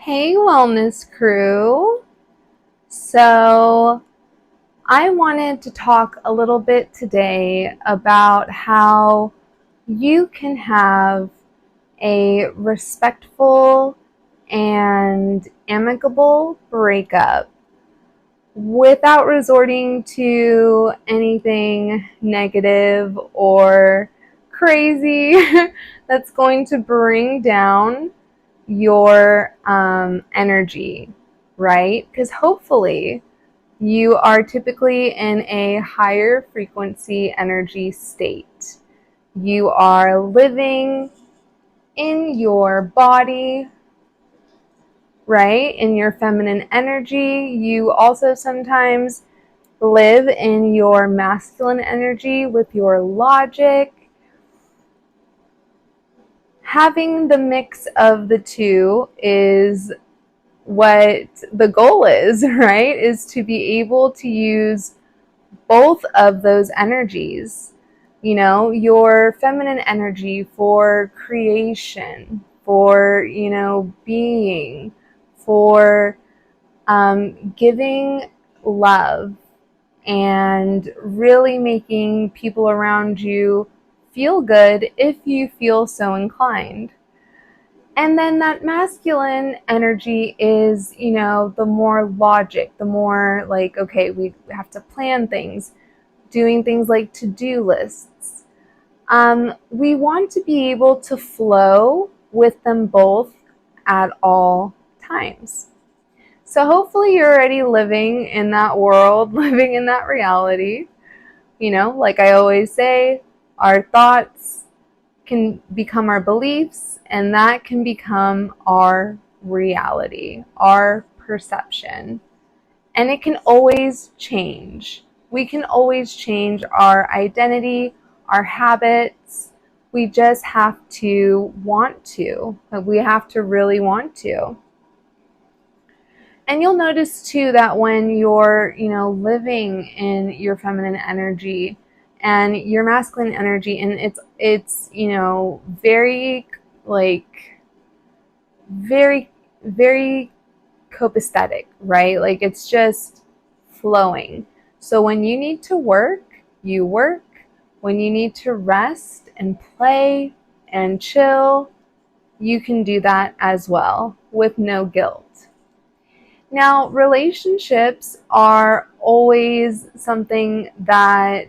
Hey, wellness crew. So, I wanted to talk a little bit today about how you can have a respectful and amicable breakup without resorting to anything negative or crazy that's going to bring down your energy, right? Because hopefully you are typically in a higher frequency energy state. You are living in your body, right? In your feminine energy. You also sometimes live in your masculine energy with your logic. Having the mix of the two is what the goal is, right? Is to be able to use both of those energies. You know, your feminine energy for creation, for, being, for giving love and really making people around you feel good if you feel so inclined. And then that masculine energy is, the more logic, the more like, okay, we have to plan things, doing things like to-do lists. We want to be able to flow with them both at all times. So hopefully you're already living in that world, living in that reality. Like I always say, our thoughts can become our beliefs, and that can become our reality, our perception. And it can always change. We can always change our identity, our habits. We just have to want to. We have to really want to. And you'll notice too that when you're, living in your feminine energy and your masculine energy, and it's, very like very, very copacetic, right? Like it's just flowing. So when you need to work, you work. When you need to rest and play and chill, you can do that as well with no guilt. Now, relationships are always something that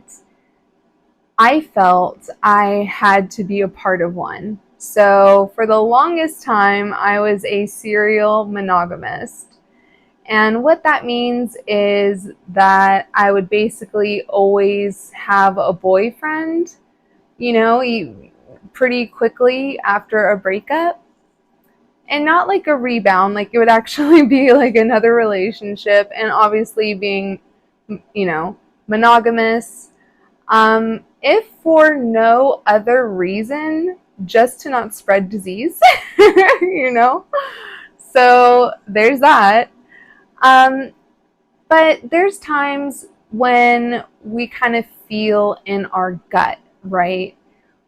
I felt I had to be a part of one. So, for the longest time, I was a serial monogamist. And what that means is that I would basically always have a boyfriend, pretty quickly after a breakup. And not like a rebound, like it would actually be like another relationship, and obviously being, monogamous. If for no other reason, just to not spread disease, you know? So there's that. Um, but there's times when we kind of feel in our gut, right?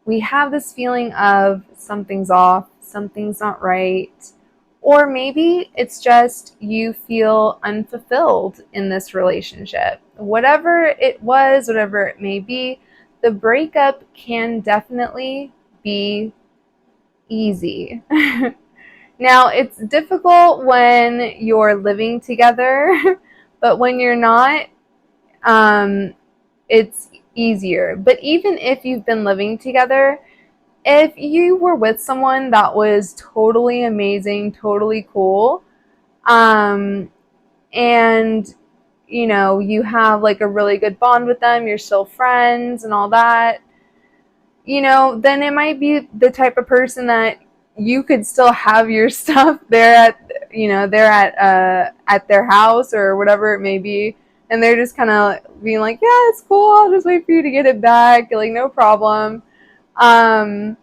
We have this feeling of something's off, something's not right. Or maybe it's just you feel unfulfilled in this relationship. Whatever it was, whatever it may be, the breakup can definitely be easy. Now, it's difficult when you're living together, but when you're not, um, it's easier. But even if you've been living together, if you were with someone that was totally amazing, totally cool, um, and you have like a really good bond with them, you're still friends and all that, then it might be the type of person that you could still have your stuff there at their house or whatever it may be, and they're just kind of being like, yeah, it's cool, I'll just wait for you to get it back, like no problem. um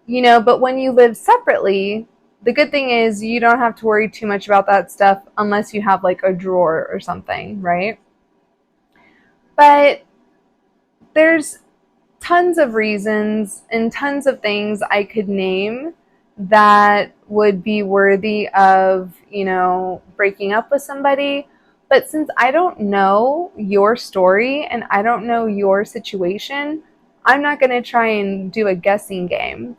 but when you live separately, the good thing is you don't have to worry too much about that stuff unless you have like a drawer or something, right? But there's tons of reasons and tons of things I could name that would be worthy of, breaking up with somebody. But since I don't know your story and I don't know your situation, I'm not going to try and do a guessing game.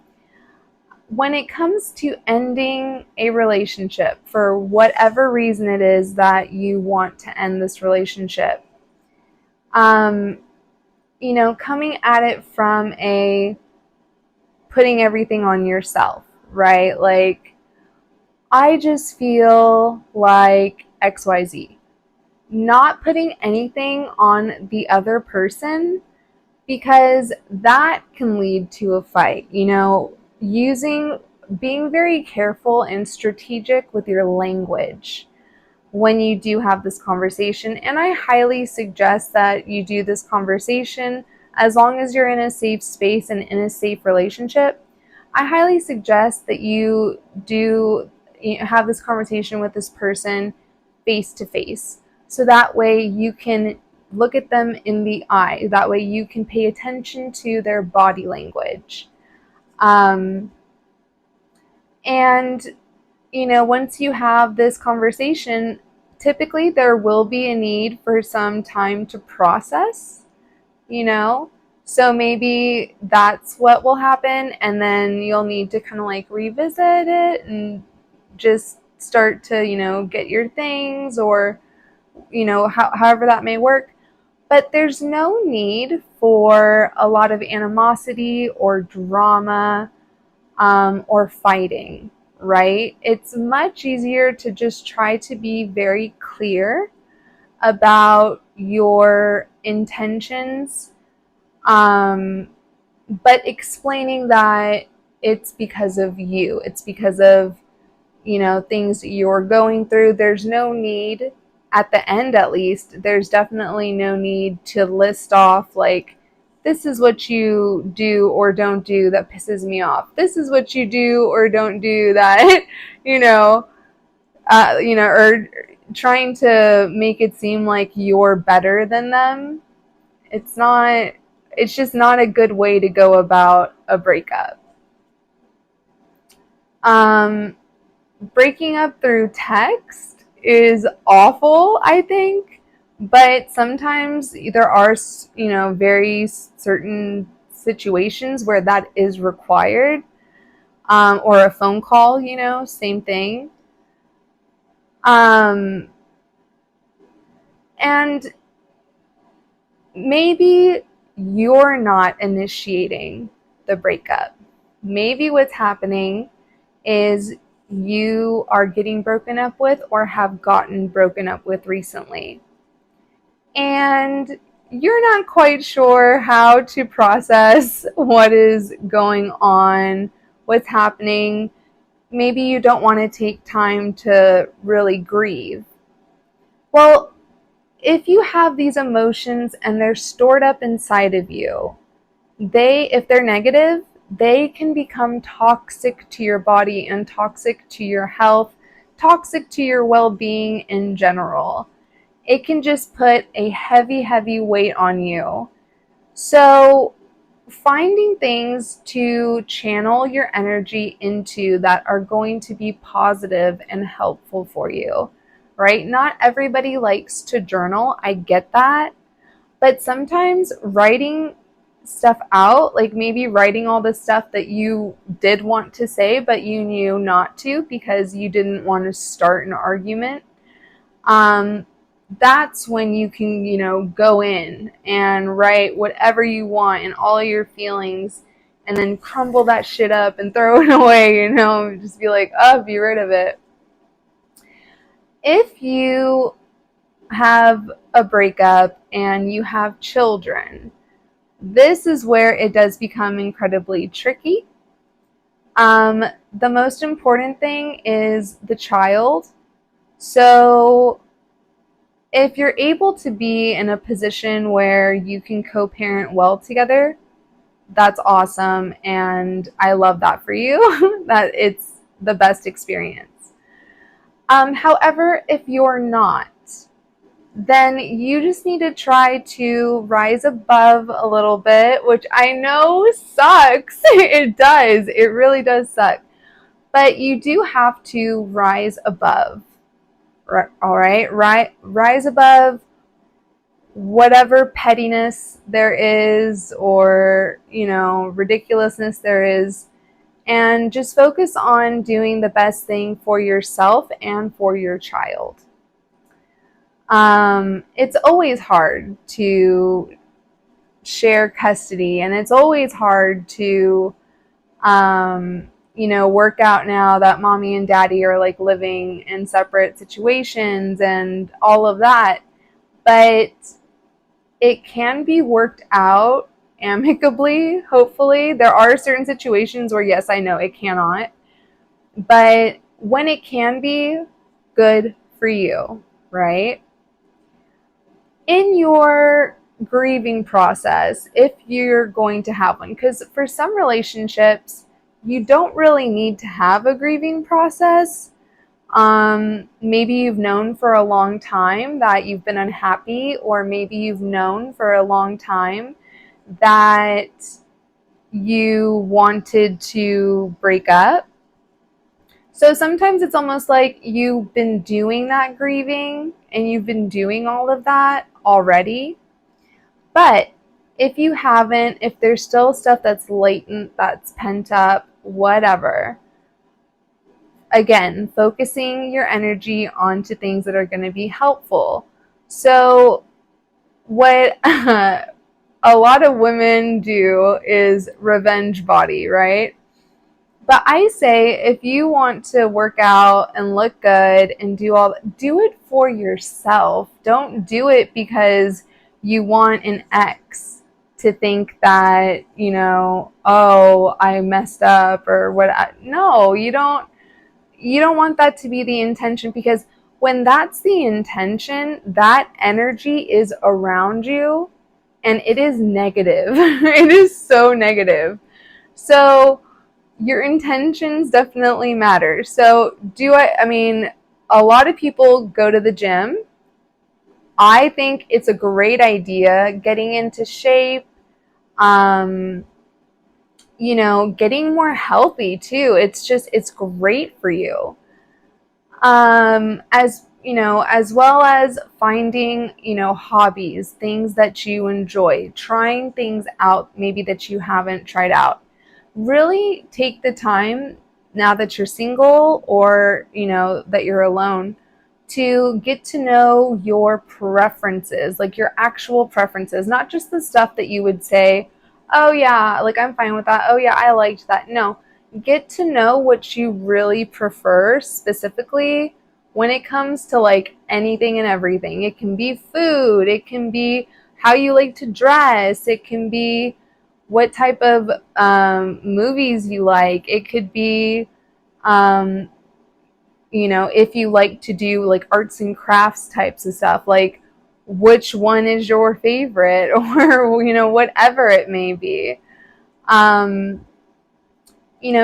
When it comes to ending a relationship, for whatever reason it is that you want to end this relationship, coming at it from a putting everything on yourself, right? Like, I just feel like XYZ. Not putting anything on the other person, because that can lead to a fight. Being very careful and strategic with your language when you do have this conversation. And I highly suggest that you do this conversation as long as you're in a safe space and in a safe relationship. I highly suggest that you do have this conversation with this person face to face. So that way you can look at them in the eye. That way you can pay attention to their body language. And once you have this conversation, typically there will be a need for some time to process, So maybe that's what will happen. And then you'll need to kind of like revisit it and just start to, get your things, or, however that may work. But there's no need for a lot of animosity or drama, or fighting, right? It's much easier to just try to be very clear about your intentions, but explaining that it's because of you. It's because of, things that you're going through. There's no need, at the end at least, there's definitely no need to list off like, this is what you do or don't do that pisses me off. This is what you do or don't do that, or trying to make it seem like you're better than them. It's just not a good way to go about a breakup. Breaking up through text is awful, I think, but sometimes there are, very certain situations where that is required, or a phone call, same thing. And maybe you're not initiating the breakup. Maybe what's happening is you are getting broken up with or have gotten broken up with recently. And you're not quite sure how to process what is going on, what's happening. Maybe you don't want to take time to really grieve. Well, if you have these emotions and they're stored up inside of you, if they're negative, they can become toxic to your body and toxic to your health, toxic to your well-being in general. It can just put a heavy, heavy weight on you. So finding things to channel your energy into that are going to be positive and helpful for you, right? Not everybody likes to journal. I get that. But sometimes writing stuff out, like maybe writing all the stuff that you did want to say, but you knew not to because you didn't want to start an argument. That's when you can, go in and write whatever you want and all your feelings, and then crumble that shit up and throw it away, just be like, oh, be rid of it. If you have a breakup and you have children, this is where it does become incredibly tricky. The most important thing is the child. So if you're able to be in a position where you can co-parent well together, that's awesome. And I love that for you, that it's the best experience. However, if you're not, then you just need to try to rise above a little bit, which I know sucks. It does. It really does suck. But you do have to rise above, all right? Rise above whatever pettiness there is, or, ridiculousness there is, and just focus on doing the best thing for yourself and for your child. It's always hard to share custody, and it's always hard to, work out now that mommy and daddy are like living in separate situations and all of that. But it can be worked out amicably, hopefully. There are certain situations where, yes, I know it cannot. But when it can be, good for you, right? In your grieving process, if you're going to have one, because for some relationships, you don't really need to have a grieving process. Maybe you've known for a long time that you've been unhappy, or maybe you've known for a long time that you wanted to break up. So sometimes it's almost like you've been doing that grieving and you've been doing all of that already. But if you haven't, if there's still stuff that's latent, that's pent up, whatever, again, focusing your energy onto things that are going to be helpful. So what a lot of women do is revenge body, right? But I say, if you want to work out and look good and do it for yourself. Don't do it because you want an ex to think that, oh, I messed up or what. No, you don't want that to be the intention, because when that's the intention, that energy is around you and it is negative. It is so negative. So your intentions definitely matter. So a lot of people go to the gym. I think it's a great idea getting into shape, getting more healthy too. It's great for you. As well as finding, hobbies, things that you enjoy, trying things out maybe that you haven't tried out. Really take the time, now that you're single, or that you're alone, to get to know your preferences, like your actual preferences, not just the stuff that you would say, oh yeah, like I'm fine with that, oh yeah, I liked that. No, get to know what you really prefer, specifically when it comes to like anything and everything. It can be food, it can be how you like to dress, it can be what type of movies you like. It could be, if you like to do like arts and crafts types of stuff, like which one is your favorite, or, whatever it may be.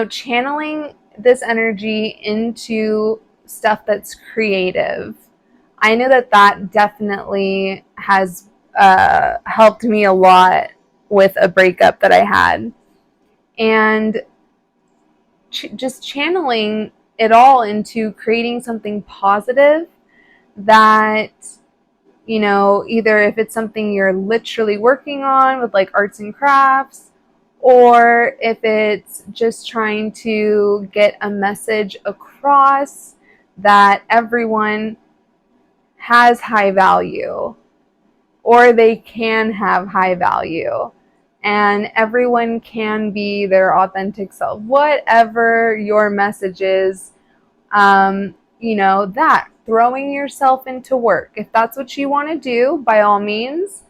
Channeling this energy into stuff that's creative. I know that definitely has helped me a lot with a breakup that I had. And just channeling it all into creating something positive that, either if it's something you're literally working on with like arts and crafts, or if it's just trying to get a message across that everyone has high value, or they can have high value, and everyone can be their authentic self. Whatever your message is, that throwing yourself into work. If that's what you want to do, by all means,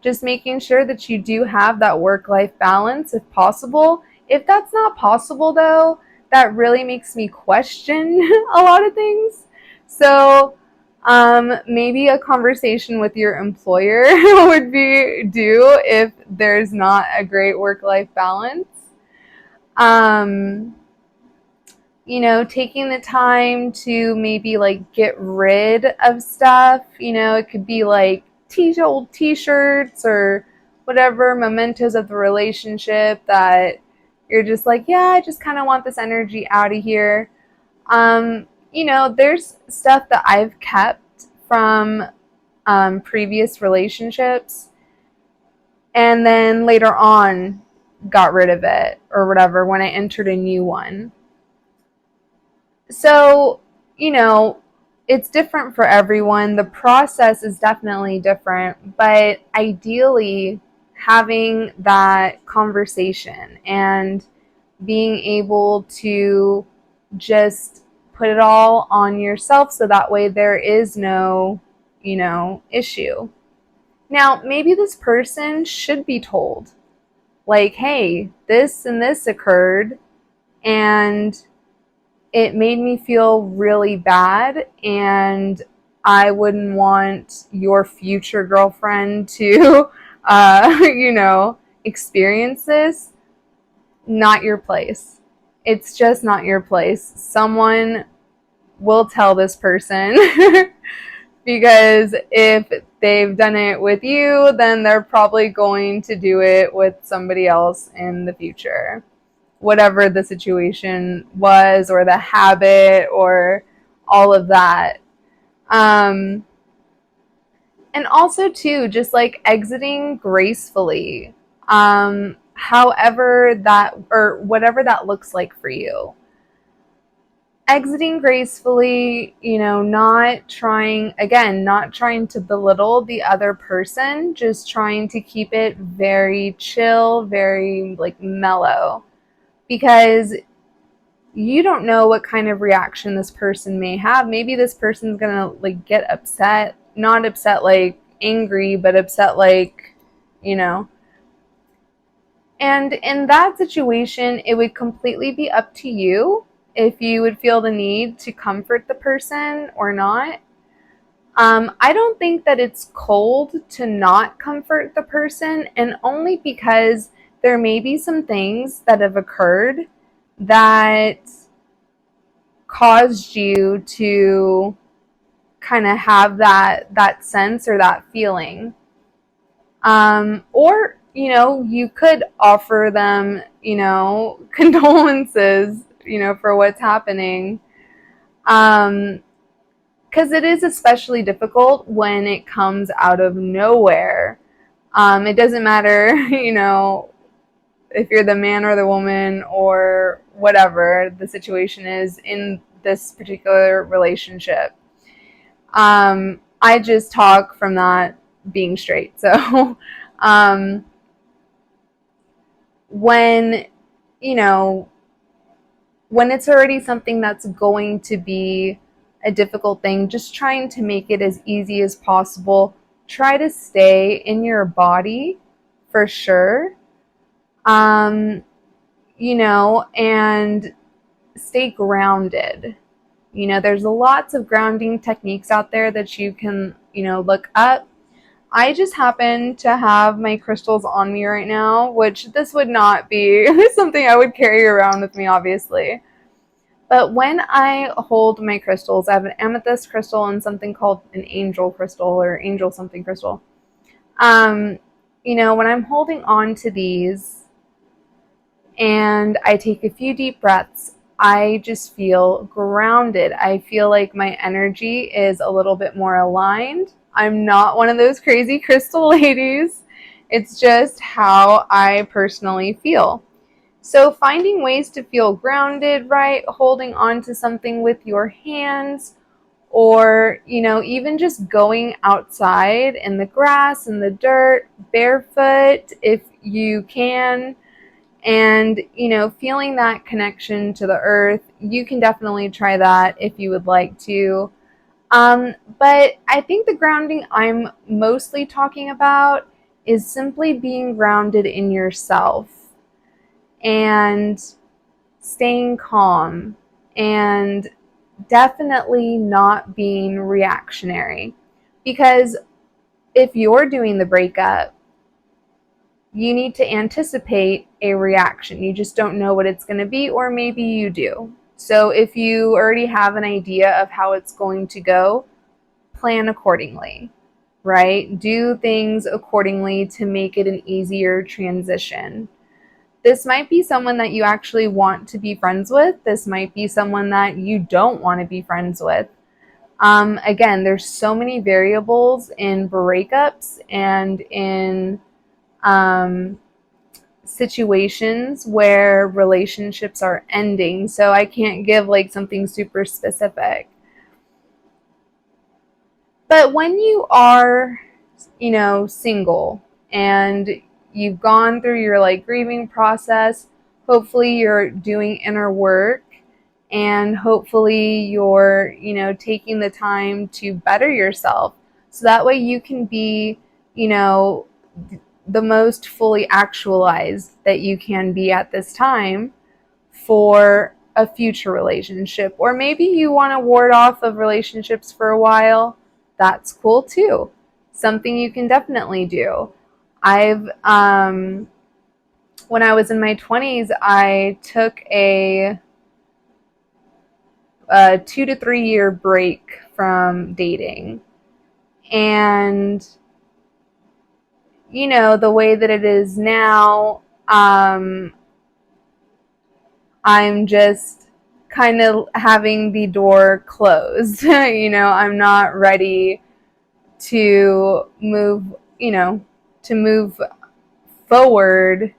just making sure that you do have that work-life balance if possible. If that's not possible, though, that really makes me question a lot of things. So maybe a conversation with your employer would be due if there's not a great work-life balance. Taking the time to maybe like get rid of stuff. It could be like old t-shirts or whatever, mementos of the relationship that You're just like, yeah, I just kind of want this energy out of here. There's stuff that I've kept from previous relationships, and then later on got rid of it or whatever when I entered a new one. So, you know, it's different for everyone. The process is definitely different, but ideally, having that conversation and being able to just put it all on yourself so that way there is no, issue. Now, maybe this person should be told, like, hey, this and this occurred, and it made me feel really bad, and I wouldn't want your future girlfriend to, experience this. Not your place. It's just not your place. Someone will tell this person because if they've done it with you, then they're probably going to do it with somebody else in the future. Whatever the situation was, or the habit, or all of that. And also, too, just like exiting gracefully, however that, or whatever that looks like for you. Exiting gracefully, not trying, again, not trying to belittle the other person, just trying to keep it very chill, very like mellow. Because you don't know what kind of reaction this person may have. Maybe this person's gonna like get upset, not upset like angry, but upset like, And in that situation, it would completely be up to you if you would feel the need to comfort the person or not. I don't think that it's cold to not comfort the person, and only because there may be some things that have occurred that caused you to kind of have that sense or that feeling. Or, you could offer them, condolences, for what's happening. Because it is especially difficult when it comes out of nowhere. It doesn't matter, if you're the man or the woman or whatever the situation is in this particular relationship. I just talk from that being straight. So, when, when it's already something that's going to be a difficult thing, just trying to make it as easy as possible. Try to stay in your body for sure. And stay grounded. There's lots of grounding techniques out there that you can, look up. I just happen to have my crystals on me right now, which this would not be something I would carry around with me, obviously. But when I hold my crystals, I have an amethyst crystal and something called an angel crystal or angel something crystal. When I'm holding on to these and I take a few deep breaths, I just feel grounded. I feel like my energy is a little bit more aligned. I'm not one of those crazy crystal ladies. It's just how I personally feel. So finding ways to feel grounded, right? Holding on to something with your hands, or, even just going outside in the grass, in the dirt, barefoot if you can, and, feeling that connection to the earth. You can definitely try that if you would like to. But I think the grounding I'm mostly talking about is simply being grounded in yourself and staying calm and definitely not being reactionary. Because if you're doing the breakup, you need to anticipate a reaction. You just don't know what it's going to be, or maybe you do. So if you already have an idea of how it's going to go, plan accordingly, right? Do things accordingly to make it an easier transition. This might be someone that you actually want to be friends with. This might be someone that you don't want to be friends with. Again, there's so many variables in breakups and in situations where relationships are ending. So I can't give like something super specific. But when you are, single and you've gone through your like grieving process, hopefully you're doing inner work and hopefully you're, taking the time to better yourself. So that way you can be, the most fully actualized that you can be at this time for a future relationship. Or maybe you want to ward off of relationships for a while. That's cool too. Something you can definitely do. When I was in my 20s, I took a 2 to 3 year break from dating. And, the way that it is now, I'm just kind of having the door closed. I'm not ready to move, to move forward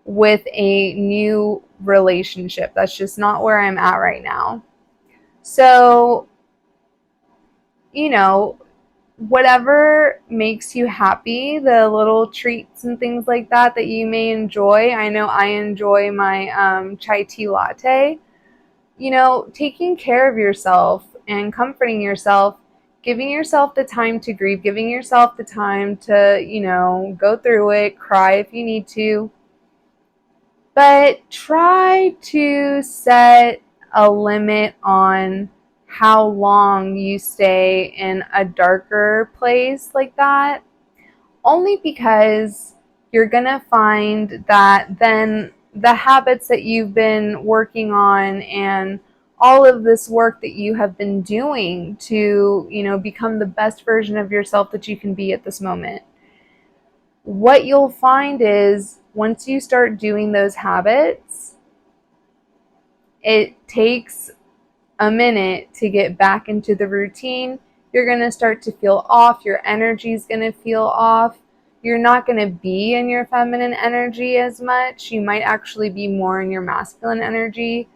with a new relationship. That's just not where I'm at right now. So, whatever makes you happy, the little treats and things like that you may enjoy. I know I enjoy my chai tea latte. Taking care of yourself and comforting yourself, giving yourself the time to grieve, giving yourself the time to, go through it, cry if you need to. But try to set a limit on how long you stay in a darker place like that, only because you're going to find that then the habits that you've been working on and all of this work that you have been doing to, become the best version of yourself that you can be at this moment. What you'll find is once you start doing those habits, it takes a minute to get back into the routine. You're going to start to feel off. Your energy is going to feel off. You're not going to be in your feminine energy as much. You might actually be more in your masculine energy.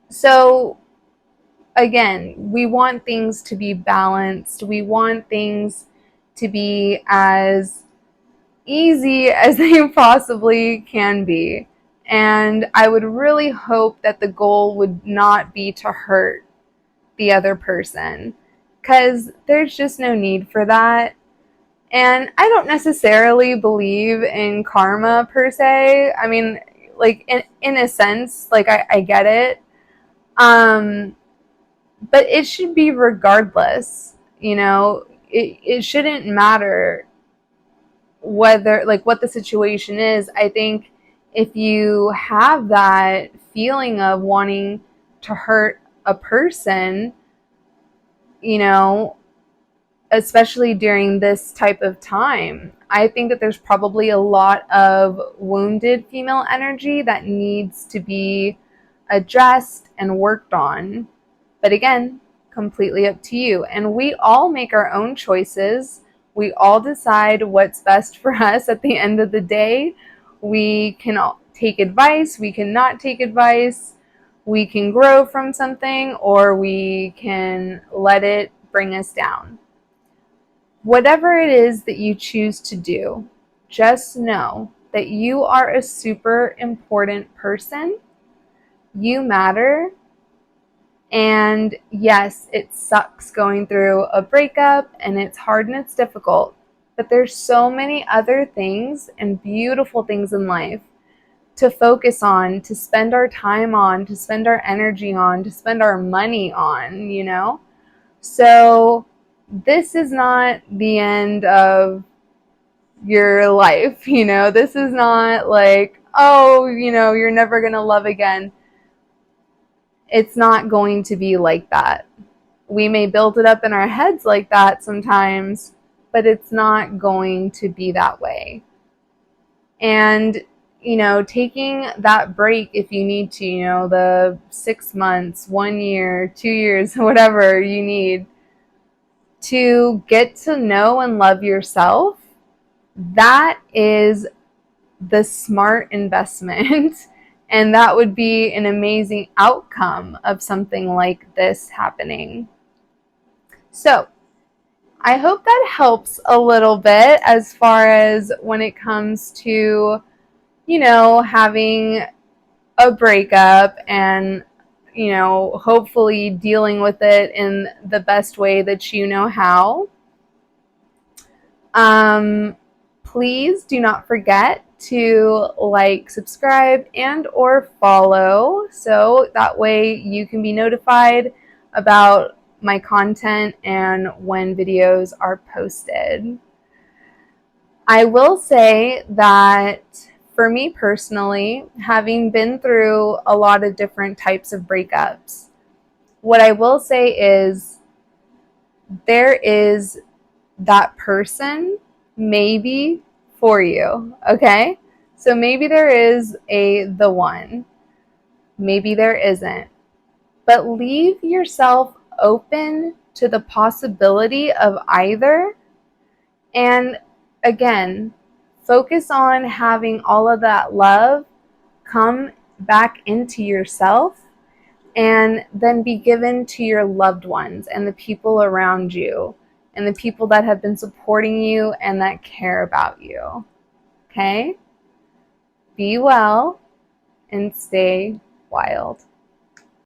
So again, we want things to be balanced. We want things to be as easy as they possibly can be. And I would really hope that the goal would not be to hurt the other person, because there's just no need for that. And I don't necessarily believe in karma per se. I mean, like in a sense, like I get it. But it should be regardless, it shouldn't matter whether like what the situation is. I think if you have that feeling of wanting to hurt a person, especially during this type of time, I think that there's probably a lot of wounded female energy that needs to be addressed and worked on. But again, completely up to you. And we all make our own choices. We all decide what's best for us at the end of the day. We can take advice, we can not take advice, we can grow from something, or we can let it bring us down. Whatever it is that you choose to do, just know that you are a super important person. You matter. And yes, it sucks going through a breakup and it's hard and it's difficult, but there's so many other things and beautiful things in life to focus on, to spend our time on, to spend our energy on, to spend our money on. So this is not the end of your life, This is not like, oh, you're never going to love again. It's not going to be like that. We may build it up in our heads like that sometimes, but it's not going to be that way. And, taking that break if you need to, the 6 months, 1 year, 2 years, whatever you need to get to know and love yourself, that is the smart investment. And that would be an amazing outcome of something like this happening. So, I hope that helps a little bit as far as when it comes to, having a breakup and, hopefully dealing with it in the best way that you know how. Please do not forget to like, subscribe, and or follow, so that way you can be notified about my content and when videos are posted. I will say that for me personally, having been through a lot of different types of breakups, what I will say is there is that person maybe for you, okay? So maybe there is the one, maybe there isn't. But leave yourself open to the possibility of either. And again, focus on having all of that love come back into yourself and then be given to your loved ones and the people around you and the people that have been supporting you and that care about you. Okay? Be well and stay wild.